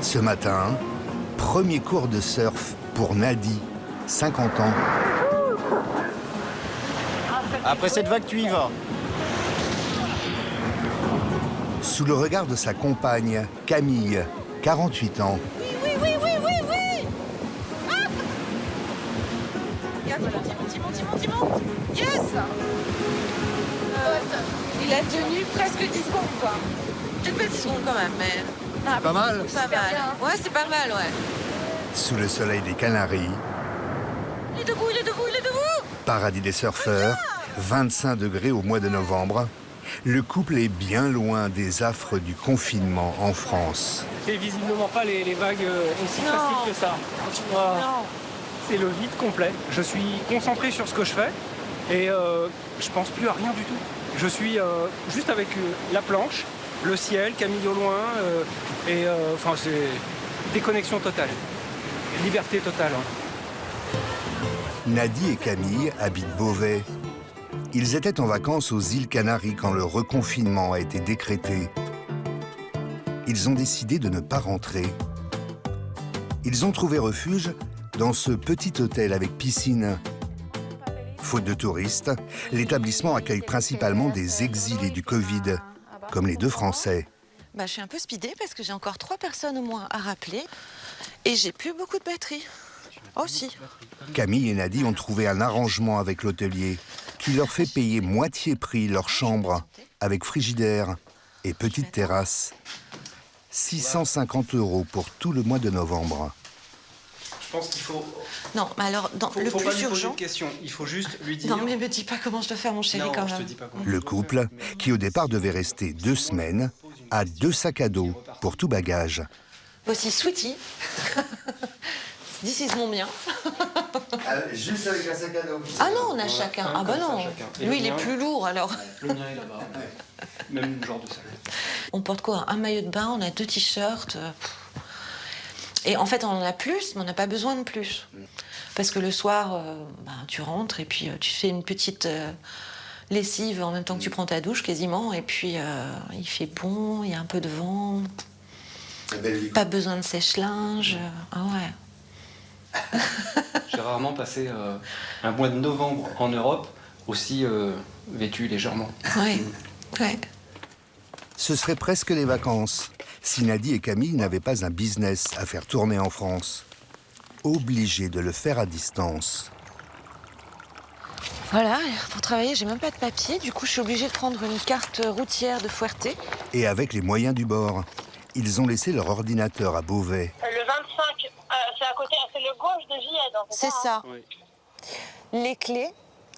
Ce matin, premier cours de surf pour Nadi, 50 ans. Après cette vague, tu y vas. Sous le regard de sa compagne, Camille, 48 ans. Oui. Ah regarde, il monte. Yes. Il a tenu presque 10 secondes, quoi. Peut-être pas 10 secondes quand même, mais... Ah, pas mal. Pas mal. Ouais, c'est pas mal, ouais. Sous le soleil des Canaries. Il est debout. Paradis des surfeurs, 25 degrés au mois de novembre. Le couple est bien loin des affres du confinement en France. C'est visiblement pas les vagues aussi faciles que ça. Non. C'est le vide complet. Je suis concentré sur ce que je fais et je pense plus à rien du tout. Je suis juste avec la planche, le ciel, Camille au loin c'est déconnexion totale, liberté totale. Nadi et Camille habitent Beauvais. Ils étaient en vacances aux îles Canaries quand le reconfinement a été décrété. Ils ont décidé de ne pas rentrer. Ils ont trouvé refuge dans ce petit hôtel avec piscine. Faute de touristes, l'établissement accueille principalement des exilés du Covid, comme les deux Français. Je suis un peu speedée parce que j'ai encore 3 personnes au moins à rappeler et j'ai plus beaucoup de batterie. Oh si. Camille et Nadi ont trouvé un arrangement avec l'hôtelier qui leur fait payer moitié prix leur chambre avec frigidaire et petite terrasse. 650 € pour tout le mois de novembre. Je pense qu'il faut... Non, mais alors, le faut plus pas lui poser urgent... une question. Il faut juste lui dire... Non, mais me dis pas comment je dois faire, mon chéri, non, quand je même. te dis pas comment. Le couple, qui au départ devait rester 2 semaines, a 2 sacs à dos pour tout bagage. Voici Sweetie. This is mon mien. Juste avec un sac à dos. Ah non, on a chacun. Ah bah non. Lui, il est plus lourd, alors. Le mien est là-bas. Même genre de sac. On porte quoi? Un maillot de bain, on a 2 t-shirts. Et en fait, on en a plus, mais on n'a pas besoin de plus. Parce que le soir, tu rentres et puis tu fais une petite lessive en même temps que tu prends ta douche, quasiment. Et puis, il fait bon, il y a un peu de vent. Pas besoin de sèche-linge. Ah ouais. J'ai rarement passé un mois de novembre en Europe aussi vêtu légèrement. Ouais. Ce serait presque les vacances si Nadi et Camille n'avaient pas un business à faire tourner en France. Obligés de le faire à distance. Voilà, pour travailler, j'ai même pas de papier. Du coup, je suis obligée de prendre une carte routière de Fuerte. Et avec les moyens du bord, ils ont laissé leur ordinateur à Beauvais. Le 25, c'est à côté, c'est le gauche de JL. C'est ça. Oui. Les clés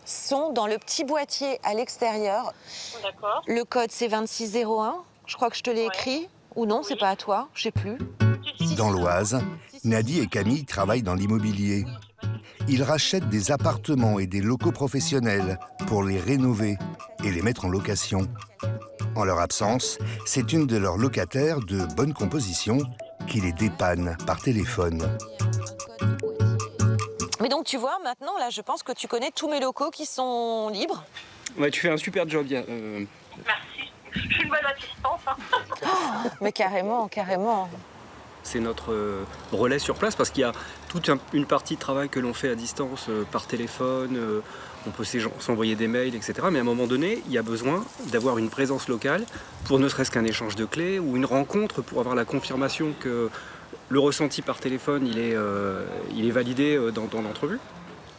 sont dans le petit boîtier à l'extérieur. D'accord. Le code, c'est 2601. Je crois que je te l'ai écrit. Ou non, c'est pas à toi, je sais plus. Dans l'Oise, Nadi et Camille travaillent dans l'immobilier. Ils rachètent des appartements et des locaux professionnels pour les rénover et les mettre en location. En leur absence, c'est une de leurs locataires de bonne composition qui les dépanne par téléphone. Mais donc, tu vois, maintenant, là, je pense que tu connais tous mes locaux qui sont libres. Ouais, tu fais un super job. Merci. Je suis une bonne assistante. Mais carrément. C'est notre relais sur place parce qu'il y a toute une partie de travail que l'on fait à distance par téléphone, on peut s'envoyer des mails, etc. Mais à un moment donné, il y a besoin d'avoir une présence locale pour ne serait-ce qu'un échange de clés ou une rencontre pour avoir la confirmation que le ressenti par téléphone, il est validé dans l'entrevue.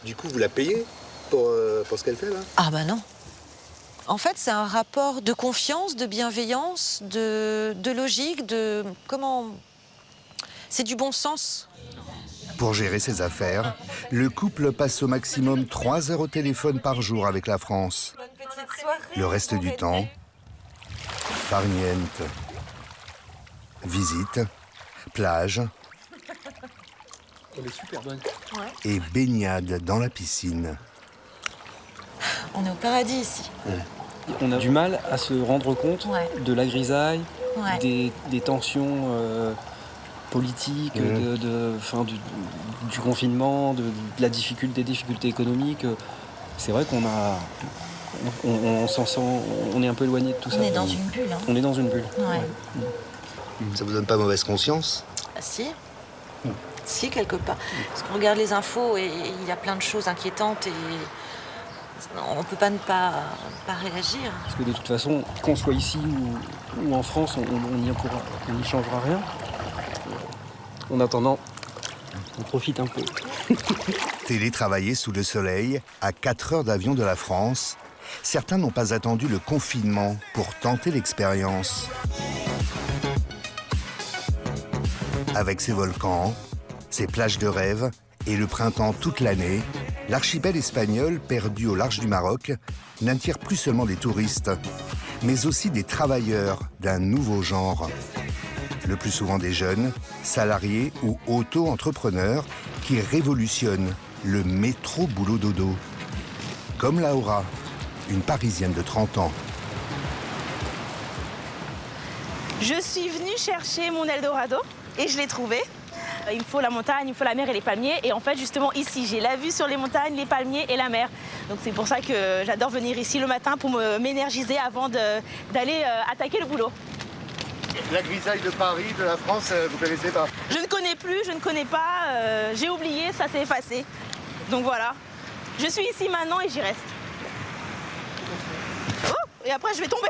Du coup, vous la payez pour ce qu'elle fait là? Ah bah non. En fait, c'est un rapport de confiance, de bienveillance, de logique, de... Comment... C'est du bon sens. Pour gérer ses affaires, le couple passe au maximum 3 heures au téléphone par jour avec la France. Le reste du temps, farniente. Visite, plage Elle est super bonne. et baignade dans la piscine. On est au paradis ici. On a du mal à se rendre compte Ouais. de la grisaille, Ouais. des tensions politiques, du confinement, des difficultés économiques. C'est vrai qu'on a On s'en sent, on est un peu éloigné de tout ça. On est dans une bulle. Hein. On est dans une bulle. Ouais. Ça vous donne pas mauvaise conscience? Ah, si. Si, quelque part. Parce qu'on regarde les infos et il y a plein de choses inquiétantes et on ne peut pas ne pas réagir. Parce que de toute façon, qu'on soit ici ou en France, on n'y changera rien. En attendant, on profite un peu. Télétravailler sous le soleil, à 4 heures d'avion de la France, certains n'ont pas attendu le confinement pour tenter l'expérience. Avec ses volcans, ses plages de rêve et le printemps toute l'année, l'archipel espagnol, perdu au large du Maroc, n'attire plus seulement des touristes, mais aussi des travailleurs d'un nouveau genre. Le plus souvent des jeunes, salariés ou auto-entrepreneurs qui révolutionnent le métro boulot dodo. Comme Laura, une Parisienne de 30 ans. Je suis venue chercher mon Eldorado et je l'ai trouvé. Il me faut la montagne, il me faut la mer et les palmiers. Et en fait, justement, ici, j'ai la vue sur les montagnes, les palmiers et la mer. Donc c'est pour ça que j'adore venir ici le matin pour m'énergiser avant d'aller attaquer le boulot. La grisaille de Paris, de la France, vous connaissez pas? Je ne connais plus, je ne connais pas, j'ai oublié, ça s'est effacé. Donc voilà, je suis ici maintenant et j'y reste. Oh, et après, je vais tomber.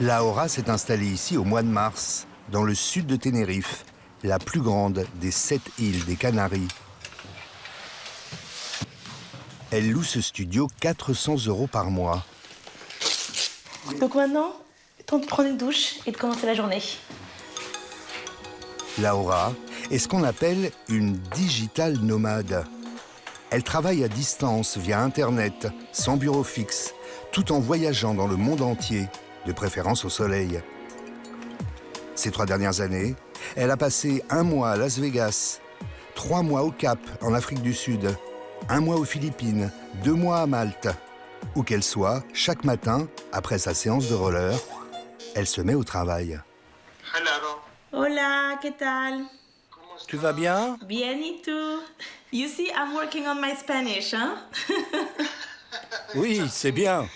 Laura s'est installée ici au mois de mars, dans le sud de Tenerife, la plus grande des 7 îles des Canaries. Elle loue ce studio 400 € par mois. Donc maintenant, temps de prendre une douche et de commencer la journée. Laura est ce qu'on appelle une digital nomade. Elle travaille à distance via Internet, sans bureau fixe, tout en voyageant dans le monde entier, de préférence au soleil. Ces 3 dernières années, elle a passé 1 mois à Las Vegas, 3 mois au Cap, en Afrique du Sud, 1 mois aux Philippines, 2 mois à Malte. Où qu'elle soit, chaque matin, après sa séance de roller, elle se met au travail. Hola, ¿qué tal? Tu vas bien? Bien y tú? You see, I'm working on my Spanish, huh? Oui, c'est bien.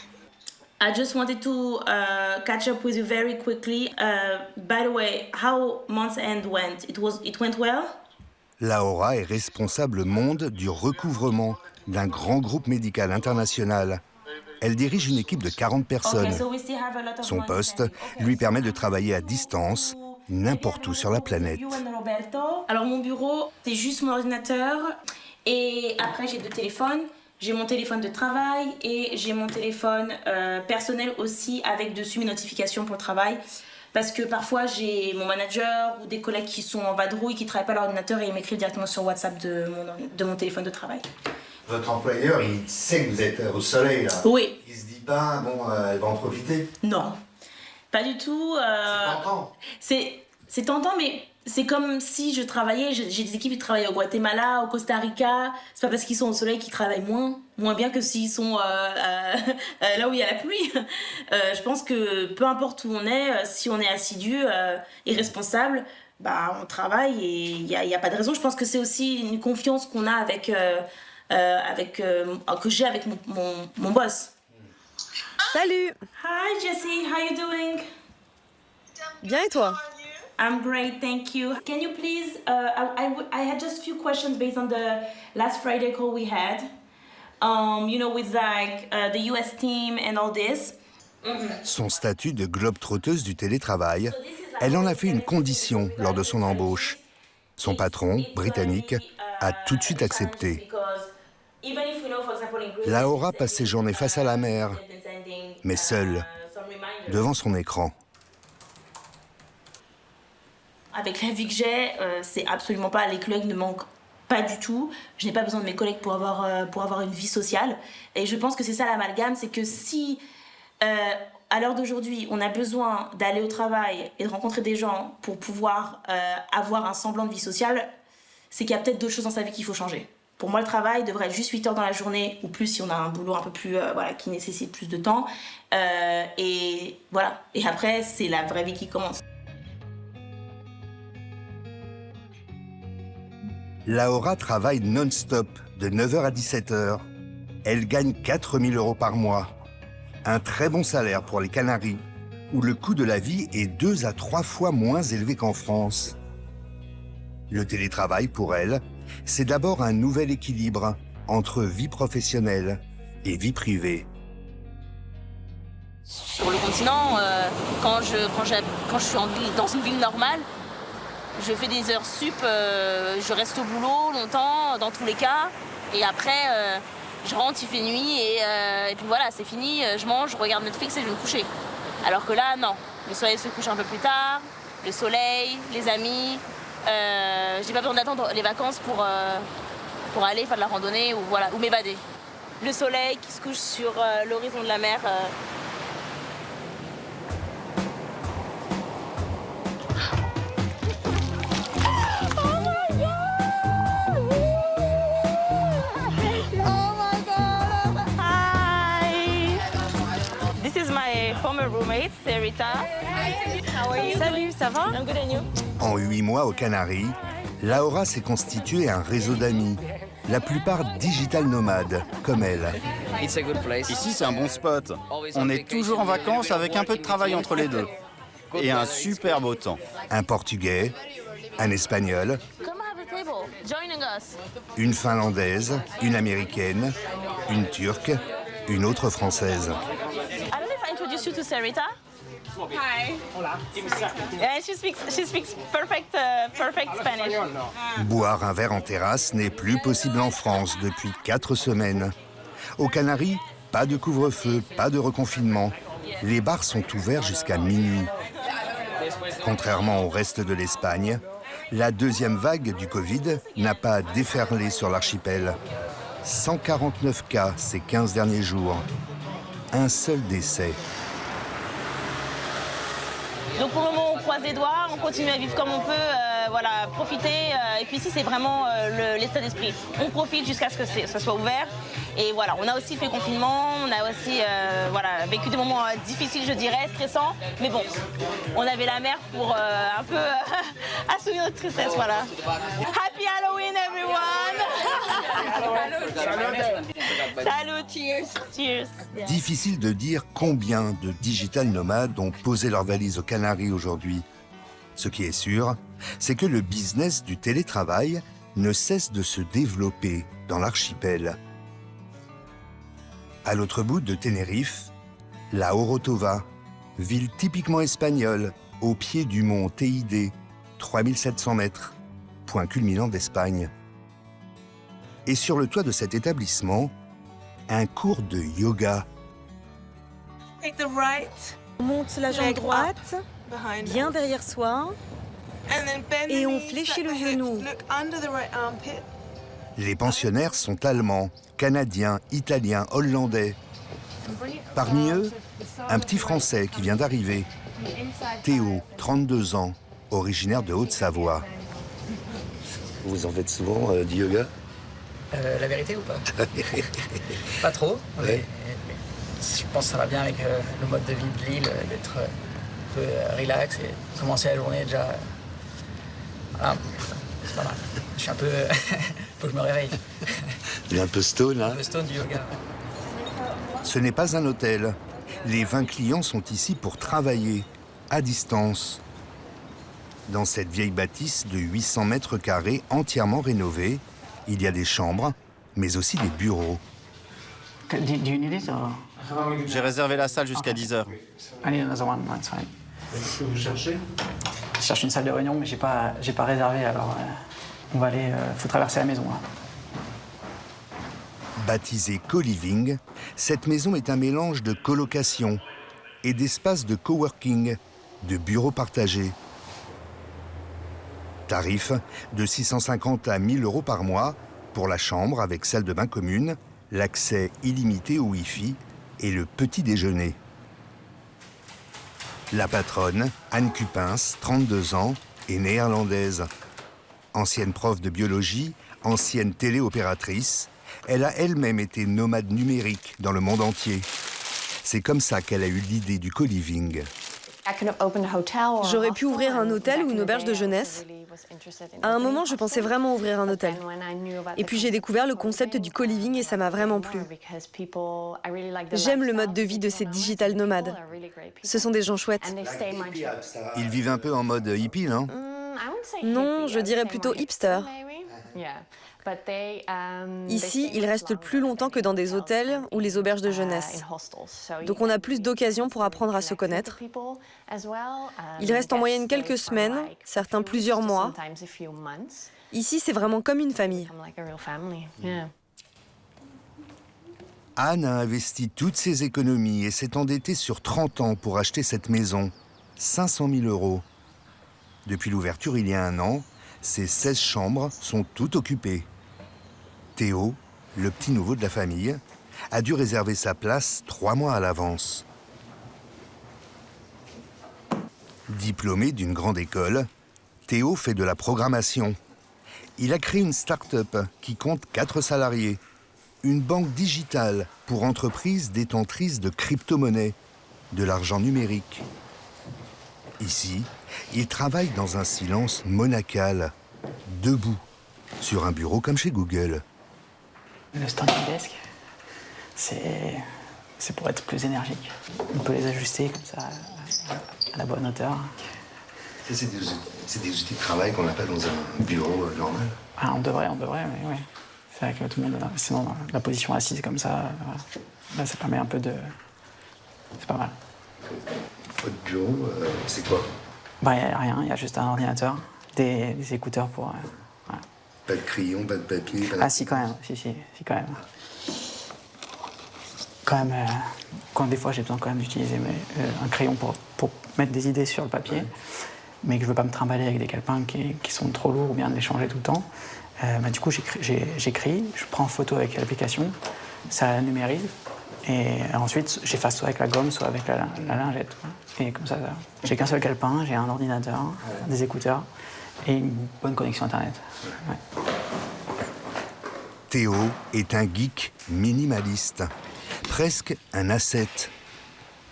I just wanted to catch up with you very quickly. By the way, how month's end went? It went well? Laura est responsable monde du recouvrement d'un grand groupe médical international. Elle dirige une équipe de 40 personnes. Okay, so we still have a lot of Son months poste pending. Okay, lui so permet de I'm travailler à going distance, to- n'importe où sur la planète. You and Roberto. Alors mon bureau, c'est juste mon ordinateur. Et après, j'ai 2 téléphones. J'ai mon téléphone de travail et j'ai mon téléphone personnel aussi avec dessus mes notifications pour le travail. Parce que parfois, j'ai mon manager ou des collègues qui sont en vadrouille, qui ne travaillent pas à l'ordinateur et ils m'écrivent directement sur WhatsApp de mon téléphone de travail. Votre employeur, il sait que vous êtes au soleil, là. Oui. Il se dit pas, bon, elle va en profiter. Non. Pas du tout. Tentant. C'est tentant, mais c'est comme si je travaillais. J'ai des équipes qui travaillent au Guatemala, au Costa Rica. C'est pas parce qu'ils sont au soleil qu'ils travaillent moins bien que s'ils sont là où il y a la pluie. Je pense que peu importe où on est, si on est assidu et responsable, bah, on travaille et il n'y a pas de raison. Je pense que c'est aussi une confiance qu'on a que j'ai avec mon boss. Salut. Hi Jessie, how you doing? Bien et toi? I'm great, thank you. Can you please, I had just a few questions based on the last Friday call we had. You know, with like the US team and all this. Son statut de globe-trotteuse du télétravail, elle en a fait une condition lors de son embauche. Son patron, britannique, a tout de suite accepté. Laura passe ses journées face à la mer, mais seule, devant son écran. Avec la vie que j'ai, c'est absolument pas, les collègues ne manquent pas du tout. Je n'ai pas besoin de mes collègues pour avoir une vie sociale. Et je pense que c'est ça l'amalgame, c'est que si, à l'heure d'aujourd'hui, on a besoin d'aller au travail et de rencontrer des gens pour pouvoir avoir un semblant de vie sociale, c'est qu'il y a peut-être d'autres choses dans sa vie qu'il faut changer. Pour moi, le travail devrait être juste 8 heures dans la journée, ou plus si on a un boulot un peu plus, qui nécessite plus de temps. Et voilà. Et après, c'est la vraie vie qui commence. Laura travaille non-stop, de 9h à 17h. Elle gagne 4 000 € par mois. Un très bon salaire pour les Canaries, où le coût de la vie est 2 à 3 fois moins élevé qu'en France. Le télétravail, pour elle, c'est d'abord un nouvel équilibre entre vie professionnelle et vie privée. Sur le continent, quand je suis dans une ville normale, je fais des heures sup, je reste au boulot longtemps, dans tous les cas. Et après, je rentre, il fait nuit et puis voilà, c'est fini. Je mange, je regarde Netflix et je vais me coucher. Alors que là, non. Le soleil se couche un peu plus tard, le soleil, les amis. J'ai pas besoin d'attendre les vacances pour aller faire de la randonnée ou m'évader. Le soleil qui se couche sur l'horizon de la mer. Roommate, c'est Rita. Salut, ça va? I'm good and you? En 8 mois aux Canaries, Laura s'est constituée un réseau d'amis, la plupart digital nomades, comme elle. Ici, c'est un bon spot. On est toujours en vacances avec un peu de travail entre les deux. Et un super beau temps. Un Portugais, un Espagnol, Come have a table. Joining us. une Finlandaise, une Américaine, une Turque, une autre Française. I don't know if I introduced you to Sarita. Hi. Hola. Yeah, she speaks perfect Spanish. Boire un verre en terrasse n'est plus possible en France depuis 4 semaines. Aux Canaries, pas de couvre-feu, pas de reconfinement. Les bars sont ouverts jusqu'à minuit. Contrairement au reste de l'Espagne, la deuxième vague du Covid n'a pas déferlé sur l'archipel. 149 cas ces 15 derniers jours. Un seul décès. Donc pour le moment, on croise les doigts, on continue à vivre comme on peut, profiter. Et puis ici, c'est vraiment l'état d'esprit. On profite jusqu'à ce que ça soit ouvert. Et voilà, on a aussi fait le confinement, on a aussi vécu des moments difficiles, je dirais, stressants. Mais bon, on avait la mer pour un peu assouvir notre tristesse, voilà. Happy Halloween, everyone! Salut, cheers! Cheers! Difficile de dire combien de digital nomades ont posé leurs valises aux Canaries aujourd'hui. Ce qui est sûr, c'est que le business du télétravail ne cesse de se développer dans l'archipel. À l'autre bout de Tenerife, la Orotava, ville typiquement espagnole, au pied du mont Teide, 3700 mètres, point culminant d'Espagne. Et sur le toit de cet établissement, un cours de yoga. Take the right, On monte la jambe leg droite, up behind bien us. derrière soi. And then bend Et the on knees, fléchit let le the hips genou. Look under the right armpit. Les pensionnaires sont allemands, canadiens, italiens, hollandais. Parmi eux, un petit Français qui vient d'arriver, Théo, 32 ans, originaire de Haute-Savoie. Vous en faites souvent du yoga? La vérité ou pas? Pas trop, mais je pense que ça va bien avec le mode de vie de l'île, d'être un peu relax et commencer la journée déjà. Voilà, c'est pas mal. Je suis un peu. Faut que je me réveille. Il est un peu stone, hein? Le stone du yoga. Ce n'est pas un hôtel. Les 20 clients sont ici pour travailler, à distance. Dans cette vieille bâtisse de 800 mètres carrés entièrement rénovée, il y a des chambres, mais aussi des bureaux. J'ai réservé la salle jusqu'à 10h. Vous cherchez? Je cherche une salle de réunion, mais j'ai pas réservé, alors on va aller. Faut traverser la maison là. Baptisée Co-Living, cette maison est un mélange de colocation et d'espaces de coworking, de bureaux partagés. Tarif de 650 à 1 000 € par mois pour la chambre avec salle de bain commune, l'accès illimité au Wi-Fi et le petit déjeuner. La patronne, Anne Cupins, 32 ans, est néerlandaise. Ancienne prof de biologie, ancienne téléopératrice, elle a elle-même été nomade numérique dans le monde entier. C'est comme ça qu'elle a eu l'idée du co-living. J'aurais pu ouvrir un hôtel ou une auberge de jeunesse, À un moment, je pensais vraiment ouvrir un hôtel. Et puis j'ai découvert le concept du co-living et ça m'a vraiment plu. J'aime le mode de vie de ces digital nomades. Ce sont des gens chouettes. Ils vivent un peu en mode hippie, non? Non, je dirais plutôt hipster. Ici, ils restent plus longtemps que dans des hôtels ou les auberges de jeunesse. Donc on a plus d'occasions pour apprendre à se connaître. Ils restent en moyenne quelques semaines, certains plusieurs mois. Ici, c'est vraiment comme une famille. Anne a investi toutes ses économies et s'est endettée sur 30 ans pour acheter cette maison. 500 000 €. Depuis l'ouverture il y a 1 an, ces 16 chambres sont toutes occupées. Théo, le petit nouveau de la famille, a dû réserver sa place 3 mois à l'avance. Diplômé d'une grande école, Théo fait de la programmation. Il a créé une start-up qui compte 4 salariés. Une banque digitale pour entreprises détentrices de crypto-monnaies, de l'argent numérique. Ici, il travaille dans un silence monacal, debout, sur un bureau comme chez Google. Le standing desk, c'est pour être plus énergique. On peut les ajuster comme ça, à la bonne hauteur. Ça, c'est des outils de travail qu'on n'a pas dans un bureau normal. Ah, on devrait, mais oui. C'est vrai que tout le monde, sinon la position assise comme ça, voilà. Là, ça permet un peu de... C'est pas mal. Votre bureau, c'est quoi? Bah, il n'y a rien, il y a juste un ordinateur, des écouteurs pour... voilà. Pas de crayon, pas de papier, pas de... Ah si, quand même, si, quand même. Quand même, quand des fois j'ai besoin quand même d'utiliser un crayon pour mettre des idées sur le papier, mais que je veux pas me trimballer avec des calepins qui sont trop lourds ou bien de les changer tout le temps. Du coup, j'écris, je prends en photo avec l'application, ça numérise, et ensuite j'efface soit avec la gomme, soit avec la lingette. Et comme ça, j'ai qu'un seul calepin, j'ai un ordinateur, des écouteurs et une bonne connexion Internet. Ouais. Théo est un geek minimaliste, presque un ascète,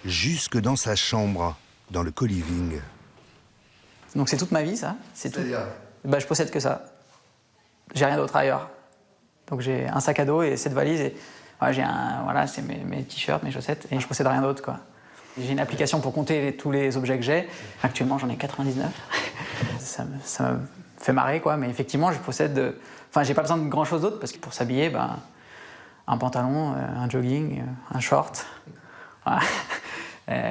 jusque dans sa chambre, dans le co-living. Donc c'est toute ma vie, ça. C'est tout. Bah, je possède que ça. J'ai rien d'autre ailleurs. Donc j'ai un sac à dos et cette valise. Et voilà, c'est mes t-shirts, mes chaussettes, et je possède rien d'autre, quoi. J'ai une application pour compter tous les objets que j'ai. Actuellement, j'en ai 99. Ça me fait marrer, quoi. Mais effectivement, je possède... Enfin, j'ai pas besoin de grand-chose d'autre, parce que pour s'habiller, un pantalon, un jogging, un short. Voilà.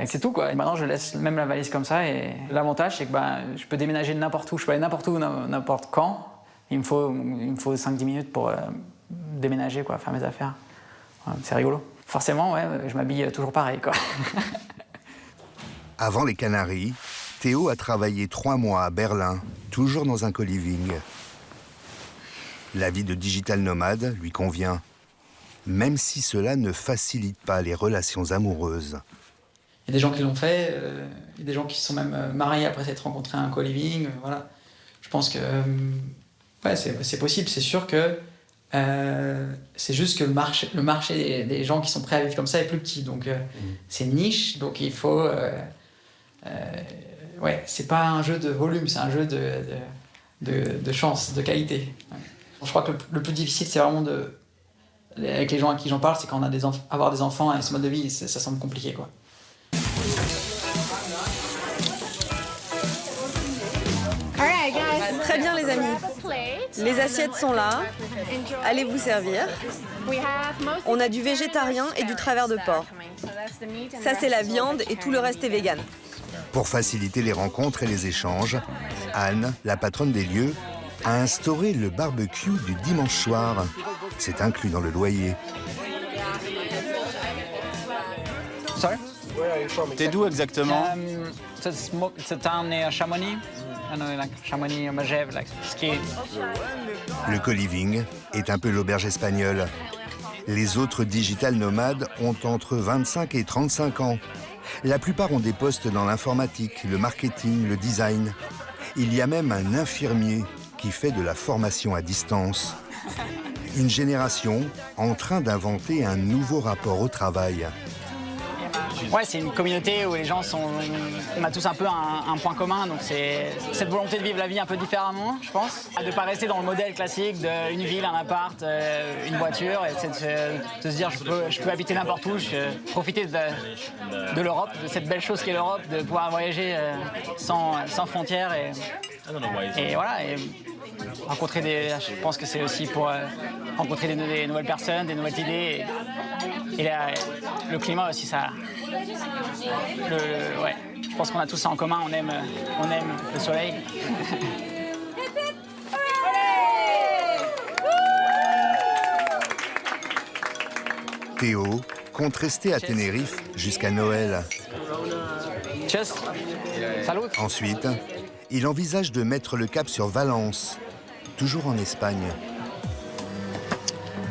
C'est tout, quoi. Et maintenant, je laisse même la valise comme ça. Et l'avantage, c'est que je peux déménager n'importe où. Je peux aller n'importe où, n'importe quand. Il me faut 5-10 minutes pour déménager, quoi, faire mes affaires. C'est rigolo. Forcément, ouais, je m'habille toujours pareil, quoi. Avant les Canaries, Théo a travaillé 3 mois à Berlin, toujours dans un co-living. La vie de digital nomade lui convient, même si cela ne facilite pas les relations amoureuses. Il y a des gens qui l'ont fait, il y a des gens qui se sont même mariés après s'être rencontrés à un co-living, voilà. Je pense que c'est possible, c'est sûr que c'est juste que le marché des gens qui sont prêts à vivre comme ça est plus petit, donc c'est niche, donc il faut... c'est pas un jeu de volume, c'est un jeu de chance, de qualité. Ouais. Je crois que le plus difficile, c'est vraiment avec les gens à qui j'en parle, c'est quand on a avoir des enfants et ce mode de vie, ça semble compliqué, quoi. Très bien, les amis. Les assiettes sont là. Allez vous servir. On a du végétarien et du travers de porc. Ça, c'est la viande et tout le reste est vegan. Pour faciliter les rencontres et les échanges, Anne, la patronne des lieux, a instauré le barbecue du dimanche soir. C'est inclus dans le loyer. T'es d'où exactement? It's a town near Chamonix. I know, like Chamonix, Megève, like ski. Le co-living est un peu l'auberge espagnole. Les autres digital nomades ont entre 25 et 35 ans. La plupart ont des postes dans l'informatique, le marketing, le design. Il y a même un infirmier qui fait de la formation à distance. Une génération en train d'inventer un nouveau rapport au travail. Ouais, c'est une communauté où les gens sont... On a tous un peu un point commun, donc c'est cette volonté de vivre la vie un peu différemment, je pense. De ne pas rester dans le modèle classique d'une ville, un appart, une voiture, et c'est de se dire je peux habiter n'importe où, profiter de l'Europe, de cette belle chose qu'est l'Europe, de pouvoir voyager sans frontières et voilà. Et rencontrer je pense que c'est aussi pour rencontrer des nouvelles personnes, des nouvelles idées. Et le climat aussi, ça. Ouais, je pense qu'on a tout ça en commun, on aime le soleil. Théo compte rester à Tenerife jusqu'à Noël. Cheers. Salut. Ensuite, il envisage de mettre le cap sur Valence, toujours en Espagne.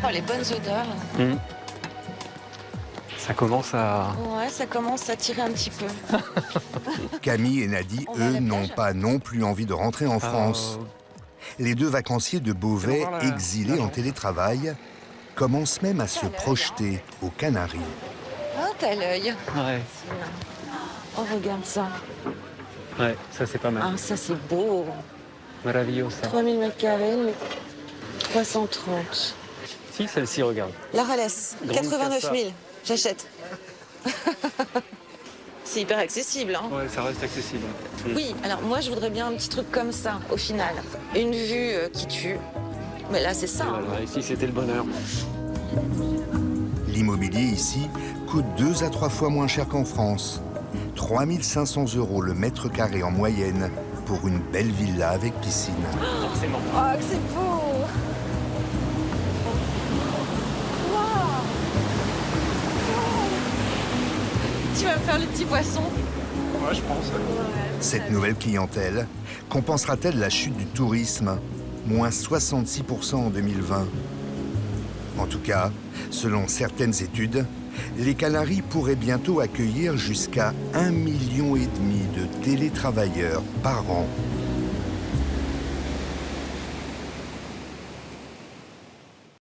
Oh, les bonnes odeurs. Ça commence à... Ouais, ça commence à tirer un petit peu. Camille et Nadi, eux, n'ont pas non plus envie de rentrer en France. Les deux vacanciers de Beauvais, exilés en télétravail, commencent même à se projeter aux Canaries. Ah, t'as l'œil. Ouais. Oh, regarde ça. Ouais, ça c'est pas mal. Ah, ça c'est beau. Maravilloso. 3000 m², mais 330. Si, celle-ci, regarde. La Ralès, 89 000. J'achète. C'est hyper accessible, hein. Ouais, ça reste accessible. Oui, alors moi je voudrais bien un petit truc comme ça, au final. Une vue qui tue. Mais là, c'est ça. Hein. Voilà, ici, c'était le bonheur. L'immobilier ici coûte 2 à 3 fois moins cher qu'en France. 3 500 € le mètre carré en moyenne pour une belle villa avec piscine. Forcément. Oh, que c'est beau! Tu vas me faire le petit poisson? Ouais, je pense. Cette nouvelle clientèle compensera-t-elle la chute du tourisme, moins 66% en 2020? En tout cas, selon certaines études, les Canaries pourraient bientôt accueillir jusqu'à 1,5 million de télétravailleurs par an.